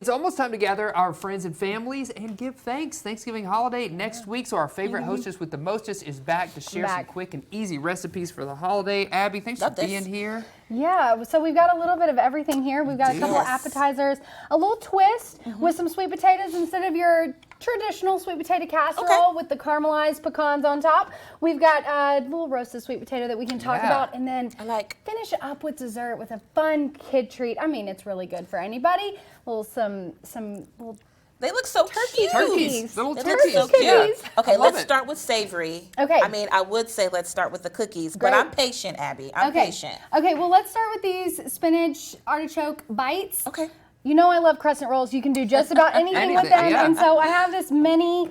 It's almost time to gather our friends and families and give thanks. Thanksgiving holiday next week, so our favorite hostess with the mostest is back to share some quick and easy recipes for the holiday. Abby, thanks for being here. Yeah, so we've got a little bit of everything here. We've got a couple of appetizers, a little twist with some sweet potatoes instead of your traditional sweet potato casserole with the caramelized pecans on top. We've got a little roasted sweet potato that we can talk about, and then finish up with dessert with a fun kid treat. I mean, it's really good for anybody. Some little. They look so cute. Turkeys. Little They turkeys. look so cute. Yeah. Okay, let's start with savory. Okay. I mean, I would say let's start with the cookies, but I'm patient, Abby. I'm patient. Okay, well, let's start with these spinach artichoke bites. Okay. You know I love crescent rolls. You can do just about anything with them. And so I have this mini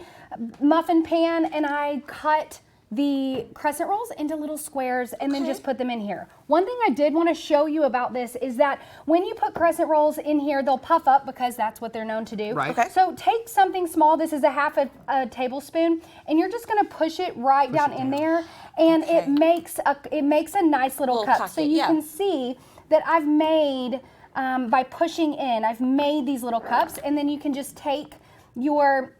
muffin pan, and I cut the crescent rolls into little squares and then just put them in here. One thing I did want to show you about this is that when you put crescent rolls in here, they'll puff up because that's what they're known to do. Right. Okay. So take something small, this is a half a tablespoon, and you're just going to push it right down in there, and it makes a nice little cup. Pocket, so you can see that I've made, by pushing in, I've made these little cups, and then you can just take your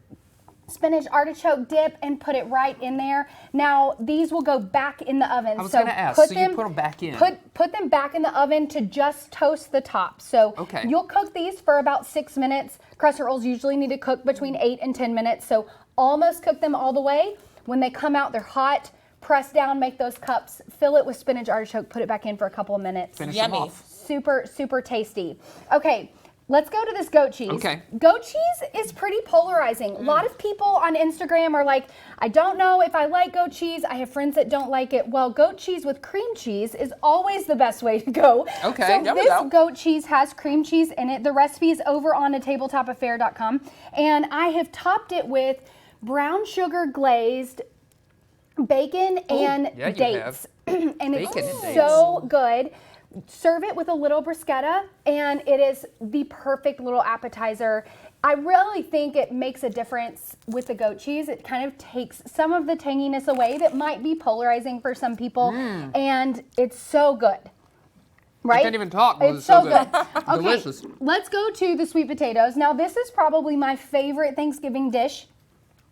spinach artichoke dip and put it right in there. Now these will go back in the oven. I was going to ask, so you put them back in. Put them back in the oven to just toast the top. So you'll cook these for about 6 minutes. Crescent rolls usually need to cook between 8 and 10 minutes. So almost cook them all the way. When they come out, they're hot. Press down, make those cups, fill it with spinach artichoke, put it back in for a couple of minutes. Finish them off. Super, super tasty. Okay. Let's go to this goat cheese. Okay. Goat cheese is pretty polarizing. A lot of people on Instagram are like, I don't know if I like goat cheese. I have friends that don't like it. Well, goat cheese with cream cheese is always the best way to go. Okay. So this goat cheese has cream cheese in it. The recipe is over on the tabletopaffair.com. And I have topped it with brown sugar glazed bacon and dates. And it's so good. Serve it with a little bruschetta, and it is the perfect little appetizer. I really think it makes a difference with the goat cheese. It kind of takes some of the tanginess away that might be polarizing for some people, and it's so good. Right? I can't even talk. It's so good. Delicious. Let's go to the sweet potatoes. Now, this is probably my favorite Thanksgiving dish.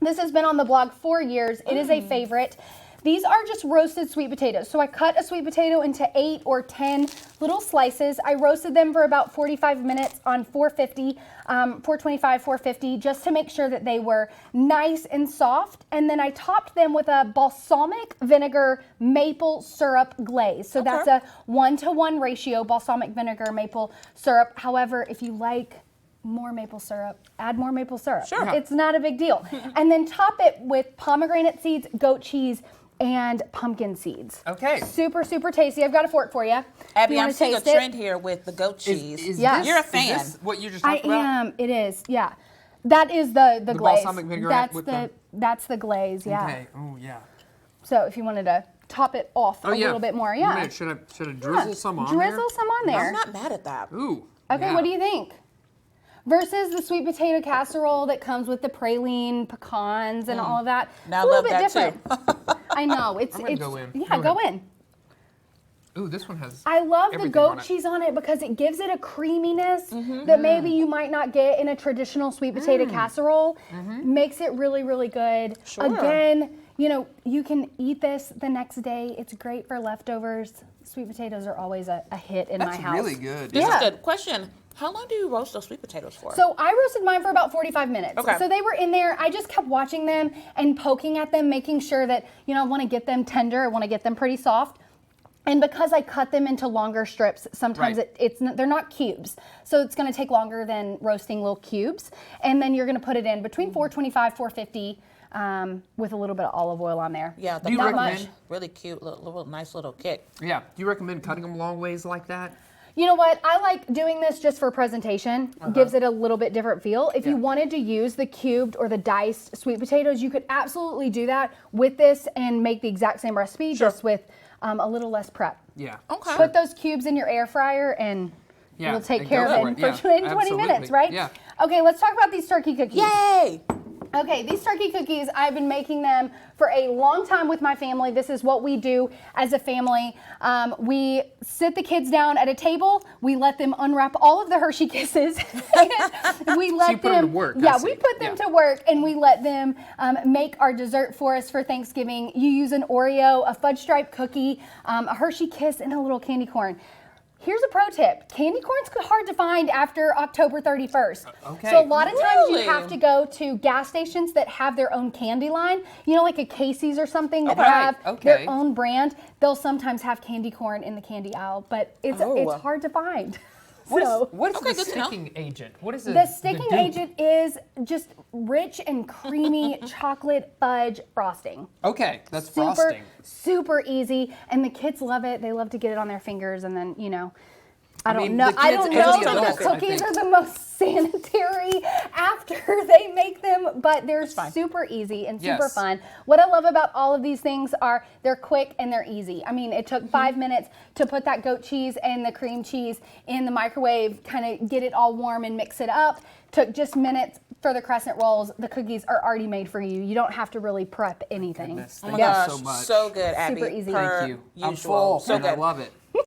This has been on the blog for years. It is a favorite. These are just roasted sweet potatoes. So I cut a sweet potato into 8 or 10 little slices. I roasted them for about 45 minutes on 425, 450, just to make sure that they were nice and soft. And then I topped them with a balsamic vinegar maple syrup glaze. So that's a 1-to-1 ratio, balsamic vinegar, maple syrup. However, if you like more maple syrup, add more maple syrup. Sure. It's not a big deal. And then top it with pomegranate seeds, goat cheese, and pumpkin seeds. Okay. Super, super tasty. I've got a fork for you. Abby, I'm seeing a trend here with the goat cheese. You're a fan. Is this what you just talked about? I am. It is. Yeah. That is the glaze. Balsamic vinegar that's the glaze. Yeah. Okay. Oh yeah. So if you wanted to top it off a little bit more, Should I drizzle some on there? Drizzle some on there. I'm not mad at that. Ooh. Okay. What do you think? Versus the sweet potato casserole that comes with the praline, pecans, and all of that. Now it's a I love little bit that different. I know. I'm gonna go in. Yeah, go in. Ooh, this one has. I love the goat on it. cheese on it because it gives it a creaminess that maybe you might not get in a traditional sweet potato casserole. Makes it really, really good. Sure. Again, you know, you can eat this the next day. It's great for leftovers. Sweet potatoes are always a hit in my house. That's really good. This is good. Question. How long do you roast those sweet potatoes for? So I roasted mine for about 45 minutes. Okay. So they were in there. I just kept watching them and poking at them, making sure that, you know, I want to get them tender. I want to get them pretty soft. And because I cut them into longer strips, sometimes they're not cubes. So it's going to take longer than roasting little cubes. And then you're going to put it in between 425, 450 with a little bit of olive oil on there. Yeah, Do you not recommend? much. Really cute, nice little kick. Yeah. Do you recommend cutting them long ways like that? You know what? I like doing this just for presentation. Gives it a little bit different feel. If you wanted to use the cubed or the diced sweet potatoes, you could absolutely do that with this and make the exact same recipe, just with a little less prep. Yeah. Okay. Put those cubes in your air fryer and it'll take care of it in 20 minutes, right? Yeah. Okay, let's talk about these turkey cookies. Yay! Okay, these turkey cookies, I've been making them for a long time with my family. This is what we do as a family. We sit the kids down at a table. We let them unwrap all of the Hershey Kisses. We let so you put them to work. Yeah, we put them to work, and we let them make our dessert for us for Thanksgiving. You use an Oreo, a fudge stripe cookie, a Hershey Kiss, and a little candy corn. Here's a pro tip. Candy corn's hard to find after October 31st. Okay. So a lot of times Really? you have to go to gas stations that have their own candy line. You know, like a Casey's or something that have their own brand. They'll sometimes have candy corn in the candy aisle, but it's hard to find. What is the sticking agent? What is the sticking agent is just rich and creamy chocolate fudge frosting. Okay, that's frosting. Super easy, and the kids love it. They love to get it on their fingers, and then I don't mean, know. the I don't kids know and that the adults, I cookies think. are the most sanitary after they make them, but they're super easy and super fun. What I love about all of these things are they're quick and they're easy. I mean, it took 5 minutes to put that goat cheese and the cream cheese in the microwave, kind of get it all warm and mix it up. Took just minutes for the crescent rolls. The cookies are already made for you. You don't have to really prep anything. Goodness, Oh my thank you gosh, so much. so good, Abby. Super easy. Per Thank you. I'm usual. full, So and I good. love it.